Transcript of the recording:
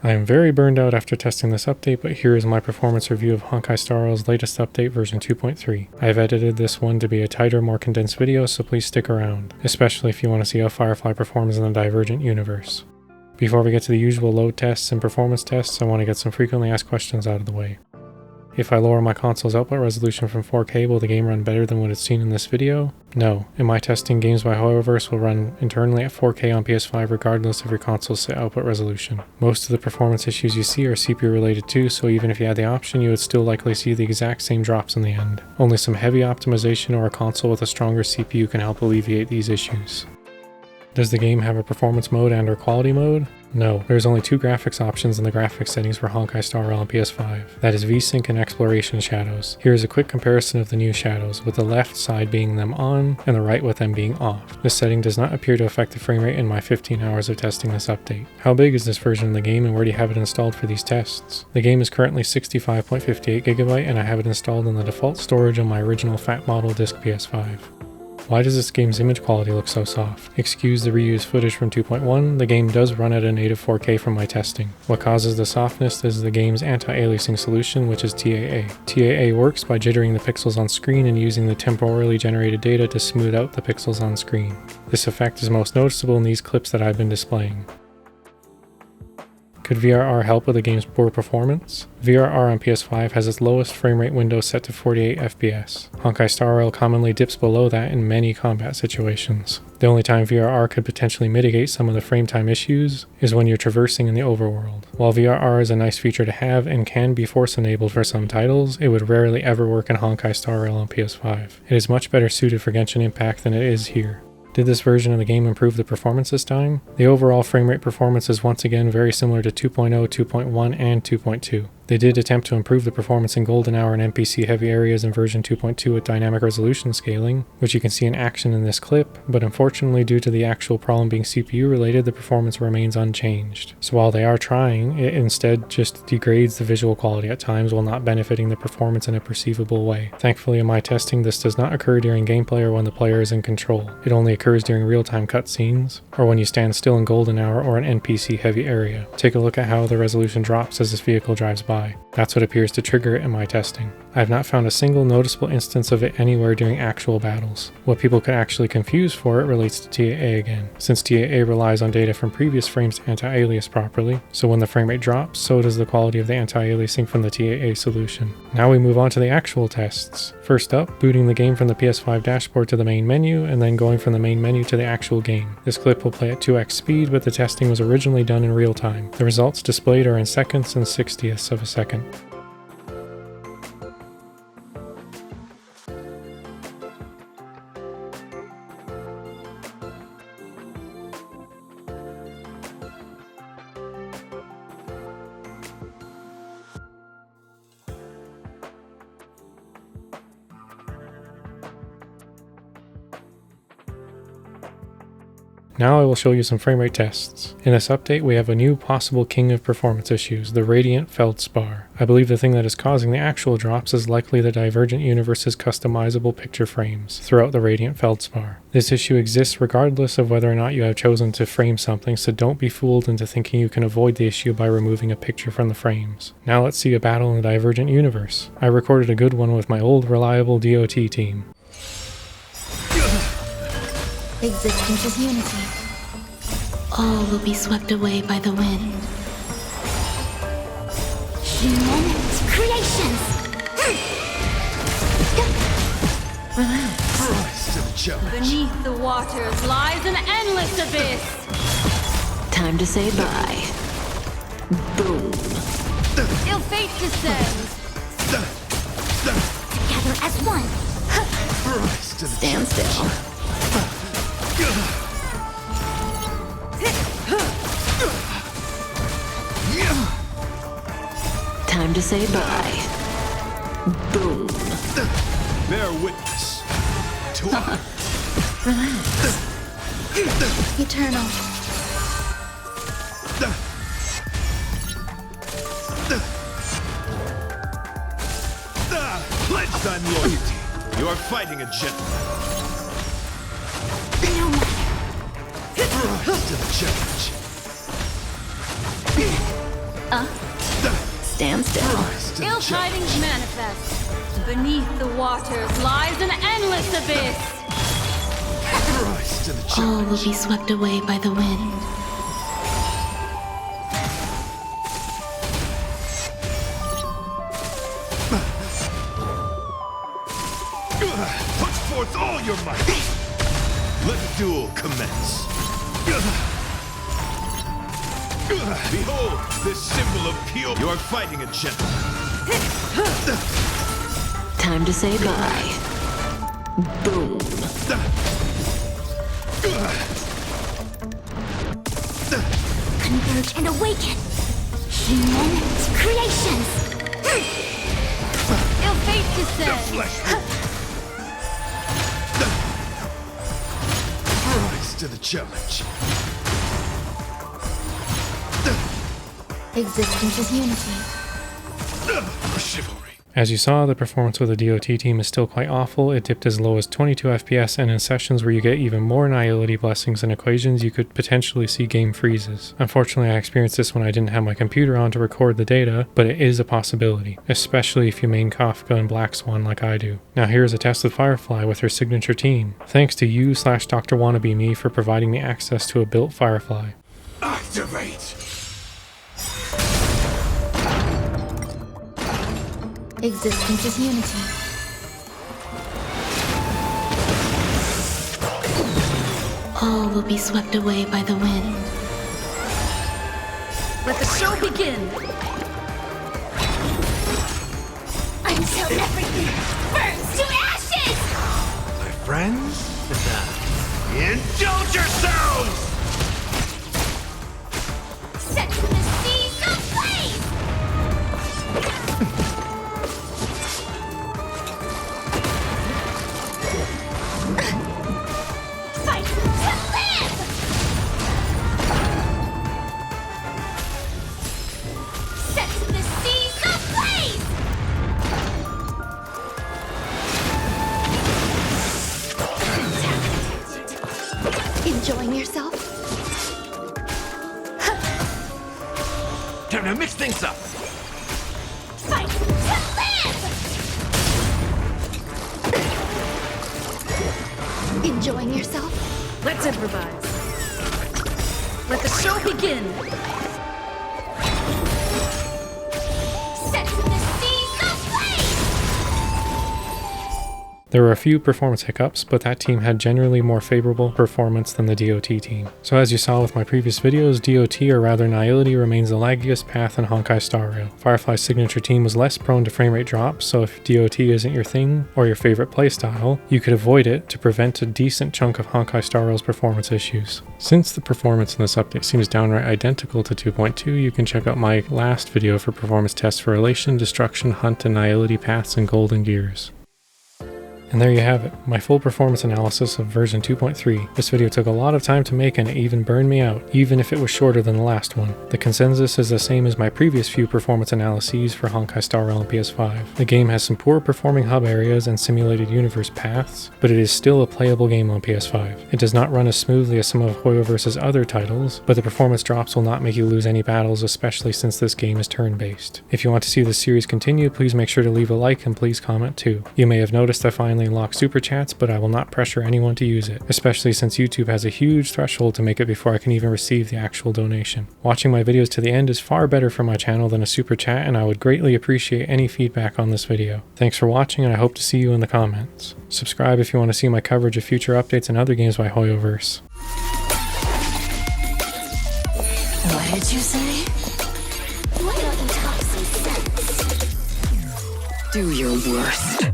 I am very burned out after testing this update, but here is my performance review of Honkai Star Rail's latest update version 2.3. I have edited this one to be a tighter, more condensed video, so please stick around, especially if you want to see how Firefly performs in the Divergent universe. Before we get to the usual load tests and performance tests, I want to get some frequently asked questions out of the way. If I lower my console's output resolution from 4K, will the game run better than what it's seen in this video? No. In my testing, games by Hoyoverse will run internally at 4K on PS5 regardless of your console's set output resolution. Most of the performance issues you see are CPU related too, so even if you had the option, you would still likely see the exact same drops in the end. Only some heavy optimization or a console with a stronger CPU can help alleviate these issues. Does the game have a performance mode and/or quality mode? No, there's only two graphics options in the graphics settings for Honkai Star Rail on PS5. That is VSync and Exploration Shadows. Here is a quick comparison of the new shadows, with the left side being them on and the right with them being off. This setting does not appear to affect the frame rate in my 15 hours of testing this update. How big is this version of the game and where do you have it installed for these tests? The game is currently 65.58GB and I have it installed in the default storage on my original fat model disc PS5. Why does this game's image quality look so soft? Excuse the reused footage from 2.1, the game does run at a native 4K from my testing. What causes the softness is the game's anti-aliasing solution, which is TAA. TAA works by jittering the pixels on screen and using the temporally generated data to smooth out the pixels on screen. This effect is most noticeable in these clips that I've been displaying. Could VRR help with the game's poor performance? VRR on PS5 has its lowest frame rate window set to 48 FPS. Honkai Star Rail commonly dips below that in many combat situations. The only time VRR could potentially mitigate some of the frame time issues is when you're traversing in the overworld. While VRR is a nice feature to have and can be force enabled for some titles, it would rarely ever work in Honkai Star Rail on PS5. It is much better suited for Genshin Impact than it is here. Did this version of the game improve the performance this time? The overall frame rate performance is once again very similar to 2.0, 2.1, and 2.2. They did attempt to improve the performance in Golden Hour and NPC heavy areas in version 2.2 with dynamic resolution scaling, which you can see in action in this clip, but unfortunately due to the actual problem being CPU related, the performance remains unchanged. So while they are trying, it instead just degrades the visual quality at times while not benefiting the performance in a perceivable way. Thankfully in my testing, this does not occur during gameplay or when the player is in control. It only occurs during real-time cutscenes, or when you stand still in Golden Hour or an NPC heavy area. Take a look at how the resolution drops as this vehicle drives by. That's what appears to trigger it in my testing. I have not found a single noticeable instance of it anywhere during actual battles. What people could actually confuse for it relates to TAA again, since TAA relies on data from previous frames to anti-alias properly, so when the frame rate drops, so does the quality of the anti-aliasing from the TAA solution. Now we move on to the actual tests. First up, booting the game from the PS5 dashboard to the main menu, and then going from the main menu to the actual game. This clip will play at 2x speed, but the testing was originally done in real time. The results displayed are in seconds and 60ths of a second. Now I will show you some frame rate tests. In this update we have a new possible king of performance issues, the Radiant Feldspar. I believe the thing that is causing the actual drops is likely the Divergent universe's customizable picture frames throughout the Radiant Feldspar. This issue exists regardless of whether or not you have chosen to frame something, so don't be fooled into thinking you can avoid the issue by removing a picture from the frames. Now let's see a battle in the Divergent universe. I recorded a good one with my old reliable DOT team. Existence is unity. All will be swept away by the wind. Human creations! Beneath the waters lies an endless abyss! Time to say bye. Boom. Ill fate descends! Together as one! Stand still. Time to say bye. Boom. Bear witness to Relax. Eternal. pledge thy loyalty. You are fighting a gentleman. No matter. to the challenge. Stand still. Rise to the Ill challenge. tidings manifest. Beneath the waters lies an endless abyss. Rise to the All challenge. will be swept away by the wind. Put forth all your might. Let the duel commence. Behold, this symbol of pure. You are fighting a gentleman. Time to say bye. Boom. Converge and awaken. Human creations. Ill fate descends. Rise to the challenge. Existence is unity. Chivalry. As you saw, the performance with the DOT team is still quite awful. It dipped as low as 22 FPS, and in sessions where you get even more nihility blessings and equations, you could potentially see game freezes. Unfortunately, I experienced this when I didn't have my computer on to record the data, but it is a possibility, especially if you main Kafka and Black Swan like I do. Now here's a test with Firefly with her signature team. Thanks to you / Dr. Wannabe Me for providing me access to a built Firefly. Activate. Existence is unity. All will be swept away by the wind. Let the show begin. Until everything burns to ashes. My friends, indulge yourselves! Set the seas ablaze. Fight to live. Set the seas ablaze. Enjoying yourself? Time to mix things up. Fight to live. Enjoying yourself? Let's improvise. Let the show begin. Set the seas ablaze. There were a few performance hiccups, but that team had generally more favorable performance than the DOT team. So as you saw with my previous videos, DOT, or rather Nihility, remains the laggiest path in Honkai Star Rail. Firefly's signature team was less prone to frame rate drops, so if DOT isn't your thing, or your favorite playstyle, you could avoid it to prevent a decent chunk of Honkai Star Rail's performance issues. Since the performance in this update seems downright identical to 2.2, you can check out my last video for performance tests for Elation, Destruction, Hunt, and Nihility paths and Golden Gears. And there you have it, my full performance analysis of version 2.3. This video took a lot of time to make and it even burned me out, even if it was shorter than the last one. The consensus is the same as my previous few performance analyses for Honkai Star Rail and PS5. The game has some poor performing hub areas and simulated universe paths, but it is still a playable game on PS5. It does not run as smoothly as some of Hoyoverse's other titles, but the performance drops will not make you lose any battles, especially since this game is turn-based. If you want to see this series continue, please make sure to leave a like and please comment too. You may have noticed I finally unlock super chats, but I will not pressure anyone to use it, especially since YouTube has a huge threshold to make it before I can even receive the actual donation. Watching my videos to the end is far better for my channel than a super chat, and I would greatly appreciate any feedback on this video. Thanks for watching, and I hope to see you in the comments. Subscribe if you want to see my coverage of future updates and other games by Hoyoverse. What did you say? Why don't you talk some sense? Do your worst.